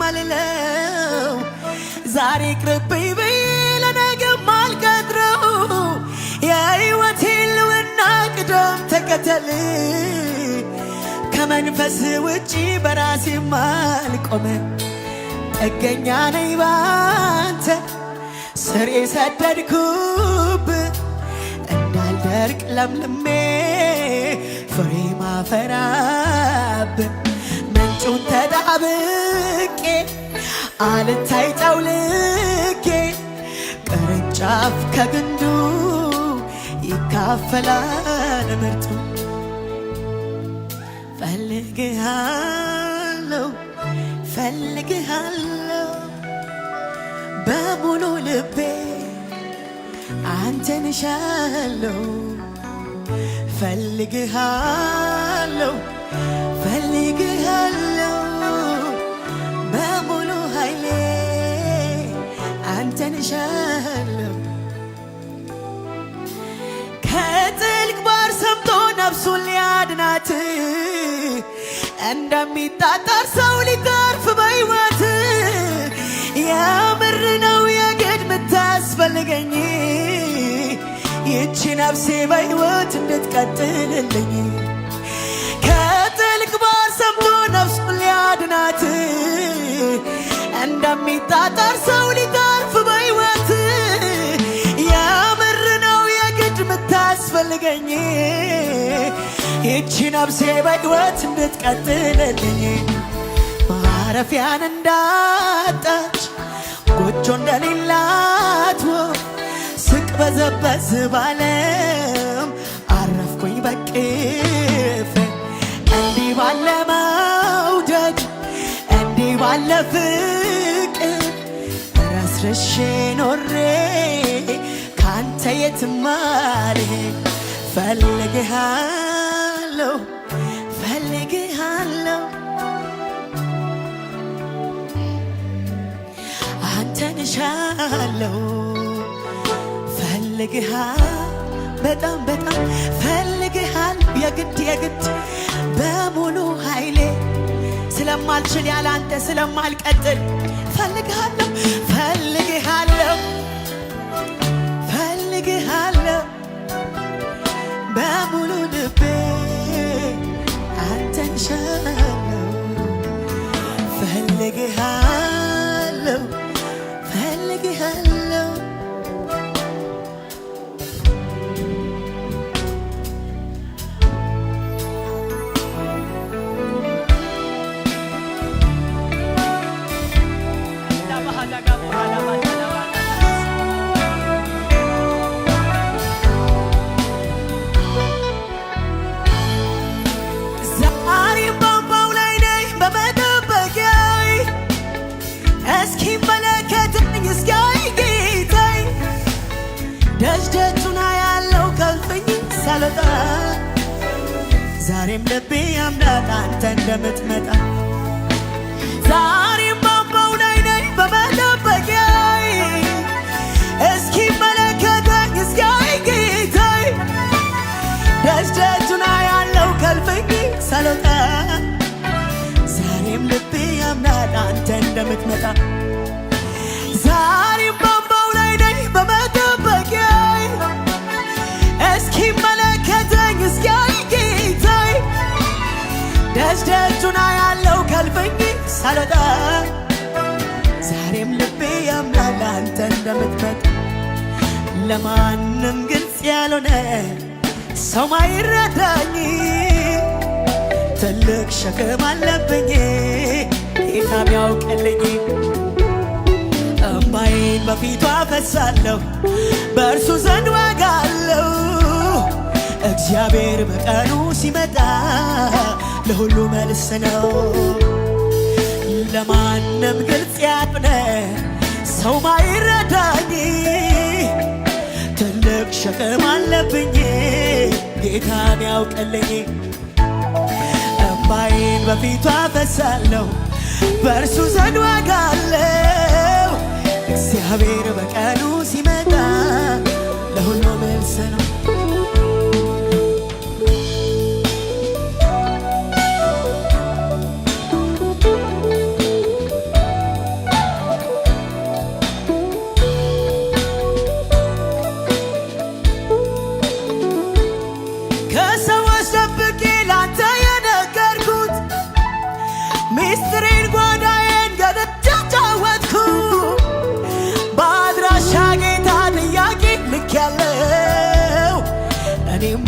ማልለው ዛሬ ቅርብኝ ብዬ ለነገም አልቀጥረው የሕይወቴ ልውና ቅደም ተከተል ከመንፈስ ውጪ በራሴ ማልቆመ ጥገኛ ነኝ ባንተ ስር የሰደድኩብ እንዳልደርቅ ለምልሜ ፍሬ ማፈራብ ምንጩን ተጣብቄ አልታይ ጠውልጌ ቅርንጫፍ ከግንዱ ይካፈላል ምርቱ ፈልግሃለሁ ፈልግሃለሁ በሙሉ ልቤ አንተን እሻለሁ ፈልግሃለሁ ፈልግሃለሁ በሙሉ ኃይሌ አንተን እሻለሁ ከጥልቅ ባሕር ሰምጦ ነፍሱን ሊያድናት እንደሚጣጣር ሰው ሊተርፍ በሕይወት የምር ነው የግድ ምታስፈልገኝ ይቺ ነፍሴ በሕይወት እንድትቀጥልልኝ ከጥልቅ ባሕር ሰምቶ ነፍሱን ሊያድናት እንደሚጣጣር ሰው ሊተርፍ በሕይወት የምር ነው የግድ ምታስፈልገኝ ይቺ ነፍሴ በሕይወት እንድትቀጥልልኝ ማረፊያን እንዳጣች ጎጆ እንደሌላት ስቅበዘበዝ ባለም አረፍኩኝ በቅፍ እንዲህ ባለ መውደድ እንዲህ ባለ ፍቅር ረስርሼ ኖሬ ካንተ የትም አልሄድ ፈልግሃለሁ ፈልግሃለሁ አንተን እሻለሁ ፈልግሃል በጣም በጣም ፈልግሃል የግድ የግድ በሙሉ ኃይሌ ስለማልችል ያለ አንተ ስለማልቀጥል ፈልግሃለሁ ፈልግሃለሁ ፈልግሃለሁ በሙሉ ልቤ አንተን እሻለሁ ፈልግሃለሁ ፈልግሃለሁ ደጅደጁን ያለው ከልፍኝ ሳልወጣ ዛሬም ልቤ ያምናል አንተ እንደምትመጣ ዛሬም ባምባው ላይ ነኝ በመጠበቂያዬ እስኪመለከተኝ እስኪያይ ጌታዬ ደጅደጁን ያለው ከልፍኝ ሳልወጣ ዛሬም ልቤ ያምናል አንተ እንደምትመጣ ዛሬም ባምባው ላይ ነኝ በመጠበቂያዬ እስኪመለከተኝ እስኪያይ ጌታዬ ደጅደጁን ያለው ከልፍኝ ሳልወጣ ዛሬም ልቤ ያምናል አንተ እንደምትመጣ ለማንም ግልጽ ያልሆነ ሰው ማይረዳኝ ትልቅ ሸክም አለብኝ ጌታ ሚያውቅልኝ እምባዬን በፊቱ አፈሳለሁ በእርሱ ዘንድ ዋጋለሁ እግዚአብሔር በቀኑ ሲመጣ ለሁሉ መልስ ነው ለማንም ግልጽ ያልሆነ ሰው ማይረዳኝ ትልቅ ሸክም አለብኝ ጌታ ሚያውቅልኝ እምባዬን በፊቱ አፈሳለሁ በእርሱ ዘንድ ዋጋለሁ እግዚአብሔር በቀኑ ሲመጣ ለሁሉ መልስ ነው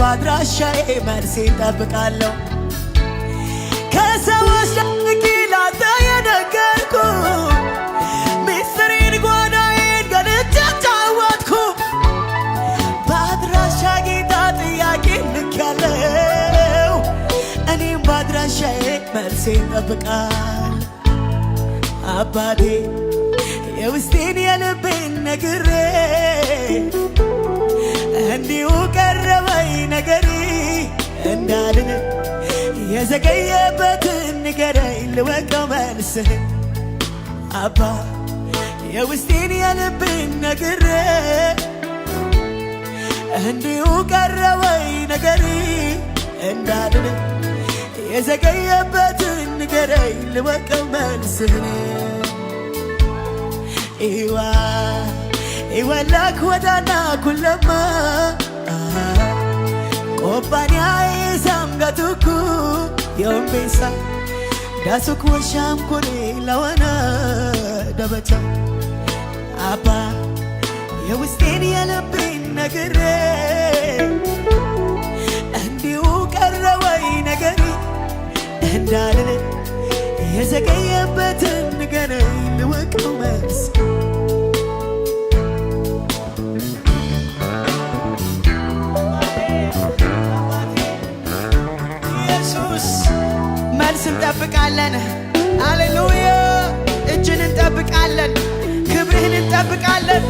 ባድራሻዬ መልሴ እጠብቃለሁ። ከሰዎች ደብቄ ላንተ የነገርኩ ሚስጥሬን ጓዳዬን ገልጬ አጫወትኩ። ባድራሻ ጌታ ጥያቄ ልኬያለሁ። እኔም ባድራሻዬ መልሴ እጠብቃለሁ። አባቴ የውስጤን የልቤን ነግሬ እንዲሁ ቀረበኝ ነገሪ እንዳልን የዘገየበትን ንገረኝ ልወቀው መልስህን። አባ የውስጤን የልቤን ነግሬ እንዲሁ ቀረበኝ ነገሪ እንዳልን የዘገየበትን ንገረኝ ልወቀው መልስህን። ኢወላክ ወዳና ኩለማ ቆባንያ ኢሳምጋቱኩ የኦምቤሳ ዳሱክ ወሻም ኩኔ ለወና ደበቻ አባ የውስጤን የልቤን ነግሬ እንዲሁ ቀረበኝ ነገሪ እንዳልን የዘገየበትን ንገረኝ ልወቀው መልስ። መልስ እንጠብቃለን። ሃሌሉያ እጅን እንጠብቃለን። ክብርህን እንጠብቃለን።